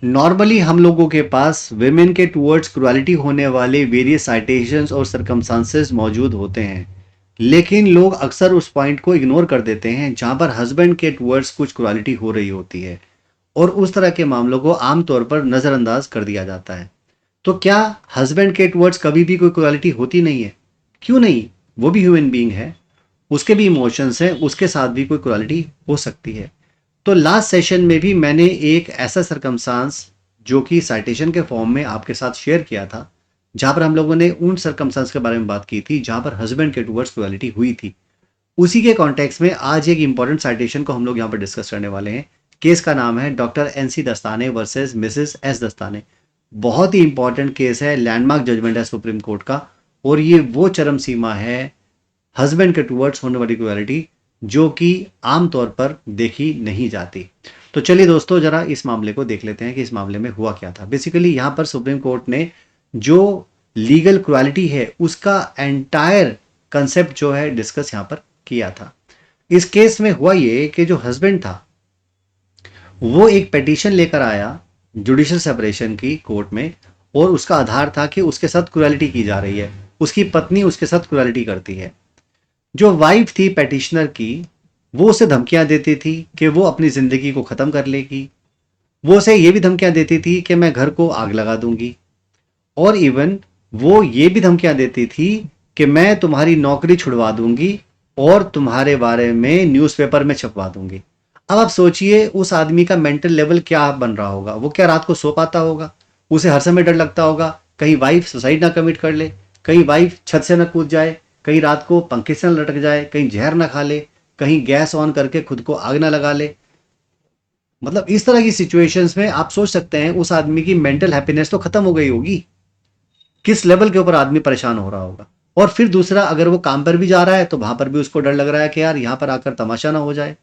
Normally हम लोगों के पास विमेन के टुवर्ड्स क्रुअलिटी होने वाले वेरियस साइटेशंस और सरकमस्टांसेस मौजूद होते हैं, लेकिन लोग अक्सर उस पॉइंट को इग्नोर कर देते हैं जहां पर हस्बैंड के टुवर्ड्स कुछ क्रुअलिटी हो रही होती है, और उस तरह के मामलों को आमतौर पर नज़रअंदाज कर दिया जाता है। तो क्या हस्बैंड के टुवर्ड्स कभी भी कोई क्वालिटी होती नहीं है? क्यों नहीं? वो भी ह्यूमन बीइंग है, उसके भी इमोशंस हैं, उसके साथ भी कोई क्वालिटी हो सकती है। तो लास्ट सेशन में भी मैंने एक ऐसा सरकमस्टांस जो कि साइटेशन के फॉर्म में आपके साथ शेयर किया था, जहां पर हम लोगों ने उन सरकमस्टांस के बारे में बात की थी जहां पर हस्बैंड के टुवर्ड्स क्वालिटी हुई थी। उसी के कॉन्टेक्स्ट में आज एक इंपॉर्टेंट साइटेशन को हम लोग यहाँ पर डिस्कस करने वाले हैं। केस का नाम है डॉक्टर एनसी दस्ताने वर्सेस मिसेस एस दस्ताने। बहुत ही इंपॉर्टेंट केस है, लैंडमार्क जजमेंट है सुप्रीम कोर्ट का, और ये वो चरम सीमा है हस्बैंड के टुवर्ड्स होने वाली इक्वालिटी जो कि आमतौर पर देखी नहीं जाती। तो चलिए दोस्तों, जरा इस मामले को देख लेते हैं कि इस मामले में हुआ क्या था। बेसिकली यहाँ पर सुप्रीम कोर्ट ने जो लीगल क्वालिटी है उसका एंटायर कंसेप्ट जो है डिस्कस यहाँ पर किया था। इस केस में हुआ ये कि जो हस्बैंड था वो एक पिटीशन लेकर आया जुडिशियल सेपरेशन की कोर्ट में, और उसका आधार था कि उसके साथ क्रुएलिटी की जा रही है, उसकी पत्नी उसके साथ क्रुएलिटी करती है। जो वाइफ थी पेटिशनर की, वो उसे धमकियां देती थी कि वो अपनी जिंदगी को खत्म कर लेगी। वो उसे ये भी धमकियां देती थी कि मैं घर को आग लगा दूंगी, और इवन वो ये भी धमकियां देती थी कि मैं तुम्हारी नौकरी छुड़वा दूंगी और तुम्हारे बारे में न्यूज़पेपर में छपवा दूंगी। अब आप सोचिए उस आदमी का मेंटल लेवल क्या बन रहा होगा। वो क्या रात को सो पाता होगा? उसे हर समय डर लगता होगा कहीं वाइफ सुसाइड ना कमिट कर ले, कहीं वाइफ छत से ना कूद जाए, कहीं रात को पंखे से ना लटक जाए, कहीं जहर ना खा ले, कहीं गैस ऑन करके खुद को आग ना लगा ले। मतलब इस तरह की सिचुएशंस में आप सोच सकते हैं उस आदमी की मेंटल हैप्पीनेस तो खत्म हो गई होगी, किस लेवल के ऊपर आदमी परेशान हो रहा होगा। और फिर दूसरा, अगर वो काम पर भी जा रहा है तो वहां पर भी उसको डर लग रहा है कि यार यहाँ पर आकर तमाशा ना हो जाए,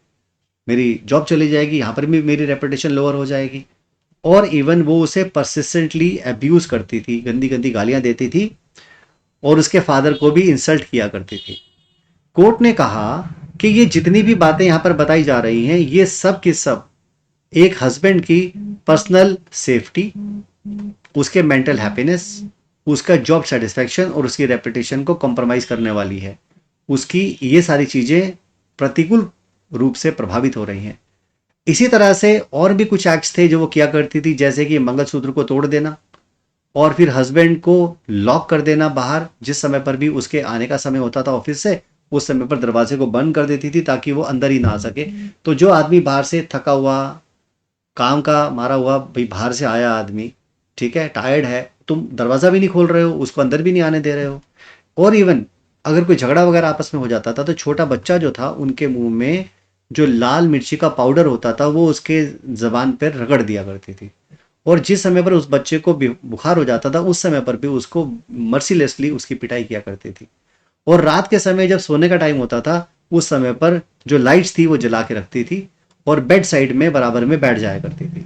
मेरी जॉब चली जाएगी, यहाँ पर भी मेरी रेपुटेशन लोअर हो जाएगी। और इवन वो उसे परसिस्टेंटली अब्यूज करती थी, गंदी गंदी गालियां देती थी, और उसके फादर को भी इंसल्ट किया करती थी। कोर्ट ने कहा कि ये जितनी भी बातें यहाँ पर बताई जा रही हैं ये सब की सब एक हस्बैंड की पर्सनल सेफ्टी, उसके मेंटल हैप्पीनेस, उसका जॉब सेटिस्फैक्शन और उसकी रेपुटेशन को कॉम्प्रोमाइज करने वाली है। उसकी ये सारी चीजें प्रतिकूल रूप से प्रभावित हो रही हैं। इसी तरह से और भी कुछ एक्ट्स थे जो वो किया करती थी, जैसे कि मंगलसूत्र को तोड़ देना और फिर हस्बैंड को लॉक कर देना बाहर। जिस समय पर भी उसके आने का समय होता था ऑफिस से, उस समय पर दरवाजे को बंद कर देती थी ताकि वो अंदर ही ना आ सके। तो जो आदमी बाहर से थका हुआ, काम का मारा हुआ, भाई बाहर से आया आदमी, ठीक है, टायर्ड है, तुम दरवाजा भी नहीं खोल रहे हो, उसको अंदर भी नहीं आने दे रहे हो। और इवन अगर कोई झगड़ा वगैरह आपस में हो जाता था तो छोटा बच्चा जो था उनके मुंह में जो लाल मिर्ची का पाउडर होता था वो उसके जबान पर रगड़ दिया करती थी। और जिस समय पर उस बच्चे को बुखार हो जाता था उस समय पर भी उसको मर्सीलेसली उसकी पिटाई किया करती थी। और रात के समय जब सोने का टाइम होता था उस समय पर जो लाइट्स थी वो जला के रखती थी और बेड साइड में बराबर में बैठ जाया करती थी।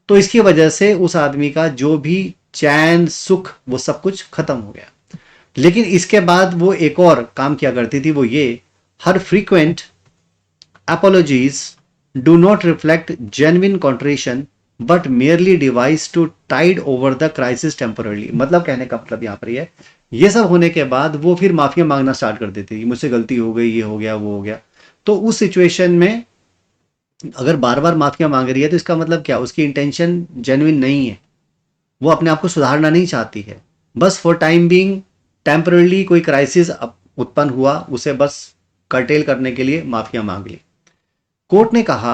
तो इसकी वजह से उस आदमी का जो भी चैन सुख वो सब कुछ खत्म हो गया। लेकिन इसके बाद वो एक और काम किया करती थी, वो ये, हर frequent apologies do not reflect genuine contrition but merely device to tide over the crisis temporarily। मतलब कहने का मतलब यहाँ पर ये सब होने के बाद वो फिर माफिया मांगना स्टार्ट कर देती थी, मुझसे गलती हो गई, ये हो गया, वो हो गया। तो उस सिचुएशन में अगर बार बार माफिया मांग रही है तो इसका मतलब क्या, उसकी इंटेंशन जेन्युइन नहीं है, वो अपने आप को सुधारना नहीं चाहती है। बस फॉर टाइम बीइंग टेम्परली कोई क्राइसिस उत्पन्न हुआ, उसे बस कर्टेल करने के लिए माफिया मांग ली। कोर्ट ने कहा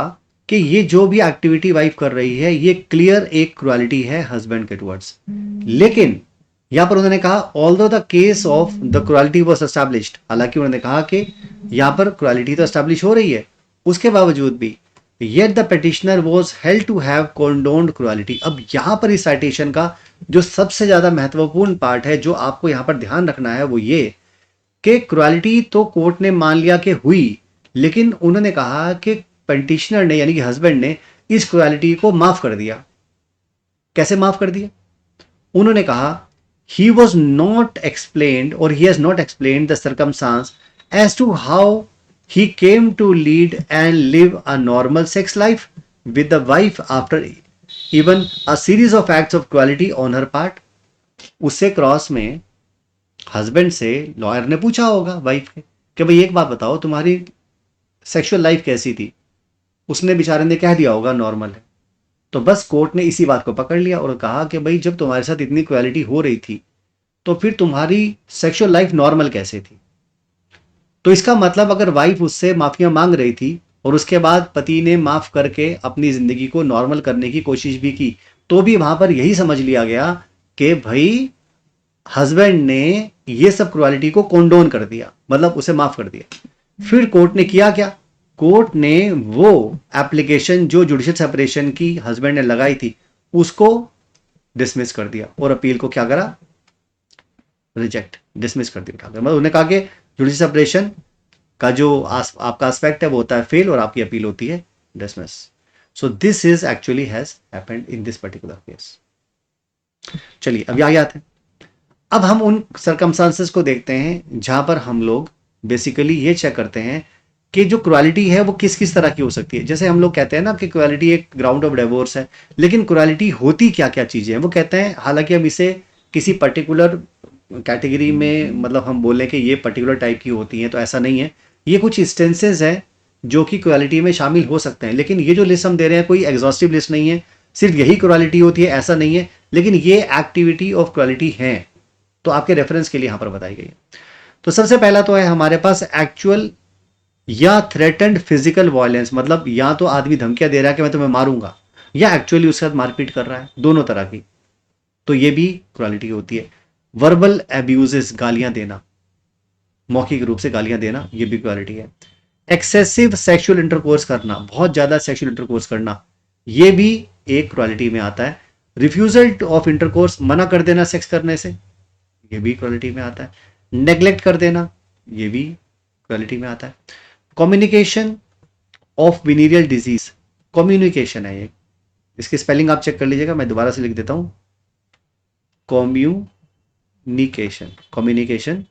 कि ये जो भी एक्टिविटी वाइफ कर रही है ये क्लियर एक क्रुएलिटी है हस्बैंड के टुवर्ड्स। लेकिन यहां पर उन्होंने कहा although the case of the cruelty was established, हालांकि उन्होंने कहा कि यहां पर क्रुएलिटी तो एस्टैब्लिश हो रही है, उसके बावजूद भी yet the petitioner was held to have condoned cruelty. अब यहां पर इस साइटेशन का जो सबसे ज्यादा महत्वपूर्ण पार्ट है जो आपको यहां पर ध्यान रखना है वो ये कि क्रुएलिटी तो कोर्ट ने मान लिया कि हुई, लेकिन उन्होंने कहा कि पेटिशनर ने यानी कि हस्बैंड ने इस क्रुएलिटी को माफ कर दिया। कैसे माफ कर दिया? उन्होंने कहा ही वॉज नॉट एक्सप्लेन्ड और he has not explained the circumstances as to how he came to lead and live a normal sex life with the wife after even a series of acts of quality on her part. उससे cross में husband से lawyer ने पूछा होगा wife के कि भाई एक बात बताओ, तुम्हारी सेक्सुअल लाइफ कैसी थी? उसने बेचारे ने कह दिया होगा नॉर्मल है। तो बस कोर्ट ने इसी बात को पकड़ लिया और कहा कि भाई जब तुम्हारे साथ इतनी क्वालिटी हो रही थी तो फिर तुम्हारी सेक्सुअल लाइफ नॉर्मल कैसे थी? तो इसका मतलब अगर वाइफ उससे माफिया मांग रही थी और उसके बाद पति ने माफ करके अपनी जिंदगी को नॉर्मल करने की कोशिश भी की, तो भी वहां पर यही समझ लिया गया कि भाई हस्बैंड ने ये सब क्वालिटी को कंडोन कर दिया, मतलब उसे माफ कर दिया। फिर कोर्ट ने किया क्या? कोर्ट ने वो एप्लीकेशन जो जुडिशियल सेपरेशन की हस्बैंड ने लगाई थी उसको डिसमिस कर दिया और अपील को क्या करा? रिजेक्ट, डिसमिस कर दिया उठाकर। मतलब उन्होंने कहा कि जुडिशियल सेपरेशन का जो आपका एस्पेक्ट है वो होता है फेल और आपकी अपील होती है dismiss. So this is actually has happened in this particular case. चलिए अब आगे आते हैं। अब हम उन सर्कमस्टांसेस को देखते हैं जहां पर हम लोग बेसिकली ये चेक करते हैं कि जो क्वालिटी है वो किस किस तरह की हो सकती है। जैसे हम लोग कहते हैं ना कि क्वालिटी एक ग्राउंड ऑफ डिवोर्स है, लेकिन क्वालिटी होती क्या क्या चीजें हैं वो कहते हैं। हालांकि हम इसे किसी पर्टिकुलर कैटेगरी में मतलब हम बोलें कि ये पर्टिकुलर टाइप की होती हैं तो ऐसा नहीं है। ये कुछ इंस्टेंसेज हैं जो कि क्वालिटी में शामिल हो सकते हैं, लेकिन ये जो लिस्ट हम दे रहे हैं कोई एग्जॉस्टिव लिस्ट नहीं है। सिर्फ यही क्वालिटी होती है ऐसा नहीं है, लेकिन ये एक्टिविटी ऑफ क्वालिटी है तो आपके रेफरेंस के लिए यहां पर बताई गई है। तो सबसे पहला तो है हमारे पास एक्चुअल या थ्रेटेंड फिजिकल वायलेंस, मतलब या तो आदमी धमकियां दे रहा है कि मैं तुम्हें मारूंगा, या एक्चुअली उसके साथ मारपीट कर रहा है, दोनों तरह की, तो ये भी क्वालिटी होती है। वर्बल एब्यूजेस, गालियां देना, मौखिक रूप से गालियां देना, ये भी क्वालिटी है। एक्सेसिव सेक्सुअल इंटरकोर्स करना, बहुत ज्यादा सेक्सुअल इंटरकोर्स करना, ये भी एक क्वालिटी में आता है। रिफ्यूजल ऑफ इंटरकोर्स, मना कर देना सेक्स करने से, ये भी क्वालिटी में आता है। नेग्लेक्ट कर देना, ये भी क्वालिटी में आता है। कम्युनिकेशन ऑफ विनीरियल डिजीज, कम्युनिकेशन है ये, इसकी स्पेलिंग आप चेक कर लीजिएगा, मैं दोबारा से लिख देता हूं। कम्युनिकेशन, कम्युनिकेशन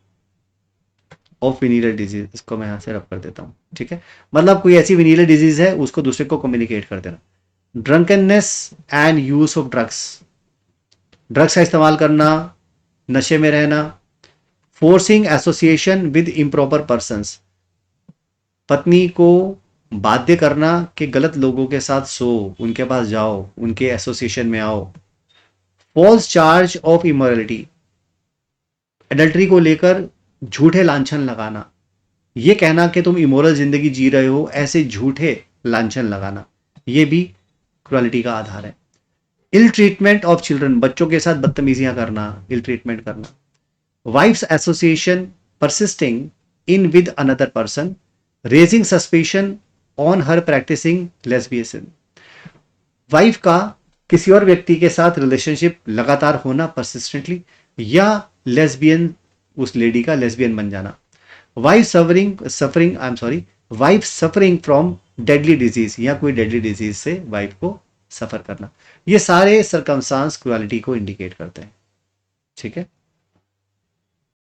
ऑफ विनीरियल डिजीज, इसको मैं यहां से रब कर देता हूं, ठीक है। मतलब कोई ऐसी विनीरियल डिजीज है उसको दूसरे को कम्युनिकेट कर देना। Drunkenness and use of drugs, drugs का इस्तेमाल करना, नशे में रहना। Forcing association with improper persons, पत्नी को बाध्य करना कि गलत लोगों के साथ सो, उनके पास जाओ, उनके एसोसिएशन में आओ। False charge of immorality, adultery को लेकर झूठे लांछन लगाना, ये कहना कि तुम इमोरल जिंदगी जी रहे हो, ऐसे झूठे लांछन लगाना, ये भी क्वालिटी का आधार है। इल ट्रीटमेंट ऑफ चिल्ड्रन, बच्चों के साथ बदतमीजियां करना, इल ट्रीटमेंट करना। Wife's association persisting in with another person, raising suspicion on her practising lesbianism, wife का किसी और व्यक्ति के साथ रिलेशनशिप लगातार होना परसिस्टेंटली, या लेस्बियन, उस लेडी का लेस्बियन बन जाना। Wife suffering I am sorry, wife suffering from deadly disease, या कोई डेडली डिजीज से वाइफ को सफर करना, ये सारे सरकमस्टांस क्वालिटी को इंडिकेट करते हैं, ठीक है।